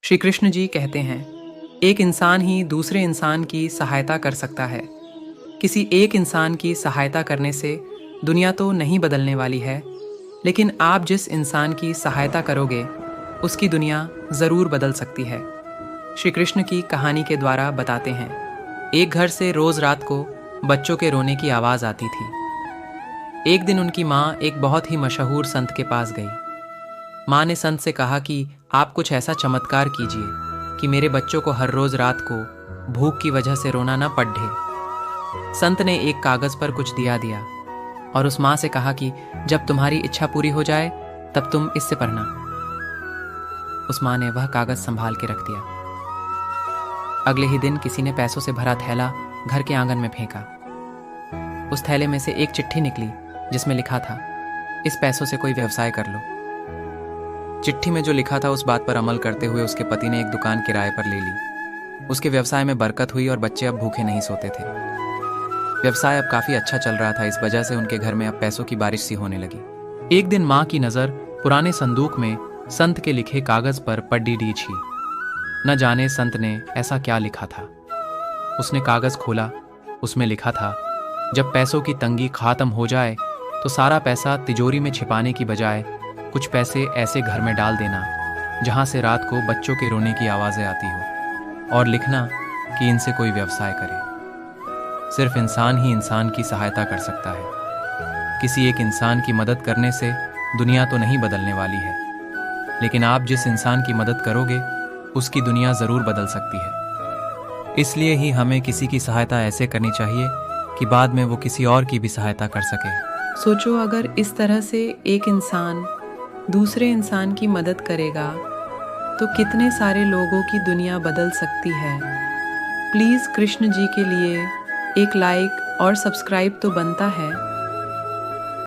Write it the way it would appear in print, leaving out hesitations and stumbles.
श्री कृष्ण जी कहते हैं, एक इंसान ही दूसरे इंसान की सहायता कर सकता है। किसी एक इंसान की सहायता करने से दुनिया तो नहीं बदलने वाली है, लेकिन आप जिस इंसान की सहायता करोगे उसकी दुनिया ज़रूर बदल सकती है। श्री कृष्ण की कहानी के द्वारा बताते हैं, एक घर से रोज़ रात को बच्चों के रोने की आवाज़ आती थी। एक दिन उनकी माँ एक बहुत ही मशहूर संत के पास गई। माँ ने संत से कहा कि आप कुछ ऐसा चमत्कार कीजिए कि मेरे बच्चों को हर रोज़ रात को भूख की वजह से रोना ना पड़े। संत ने एक कागज़ पर कुछ दिया दिया और उस माँ से कहा कि जब तुम्हारी इच्छा पूरी हो जाए तब तुम इससे पढ़ना। उस माँ ने वह कागज़ संभाल के रख दिया। अगले ही दिन किसी ने पैसों से भरा थैला घर के आंगन में फेंका। उस थैले में से एक चिट्ठी निकली जिसमें लिखा था, इस पैसों से कोई व्यवसाय कर लो। चिट्ठी में जो लिखा था उस बात पर अमल करते हुए उसके पति ने एक दुकान किराए पर ले ली। उसके व्यवसाय में बरकत हुई और बच्चे अब भूखे नहीं सोते थे। व्यवसाय अब काफ़ी अच्छा चल रहा था, इस वजह से उनके घर में अब पैसों की बारिश सी होने लगी। एक दिन माँ की नज़र पुराने संदूक में संत के लिखे कागज़ पर पड़ी थी। न जाने संत ने ऐसा क्या लिखा था। उसने कागज़ खोला, उसमें लिखा था, जब पैसों की तंगी ख़त्म हो जाए तो सारा पैसा तिजोरी में छिपाने की बजाय कुछ पैसे ऐसे घर में डाल देना जहाँ से रात को बच्चों के रोने की आवाज़ें आती हो, और लिखना कि इनसे कोई व्यवसाय करे। सिर्फ इंसान ही इंसान की सहायता कर सकता है। किसी एक इंसान की मदद करने से दुनिया तो नहीं बदलने वाली है, लेकिन आप जिस इंसान की मदद करोगे उसकी दुनिया ज़रूर बदल सकती है। इसलिए ही हमें किसी की सहायता ऐसे करनी चाहिए कि बाद में वो किसी और की भी सहायता कर सके। सोचो, अगर इस तरह से एक इंसान दूसरे इंसान की मदद करेगा तो कितने सारे लोगों की दुनिया बदल सकती है। प्लीज़ कृष्ण जी के लिए एक लाइक और सब्सक्राइब तो बनता है।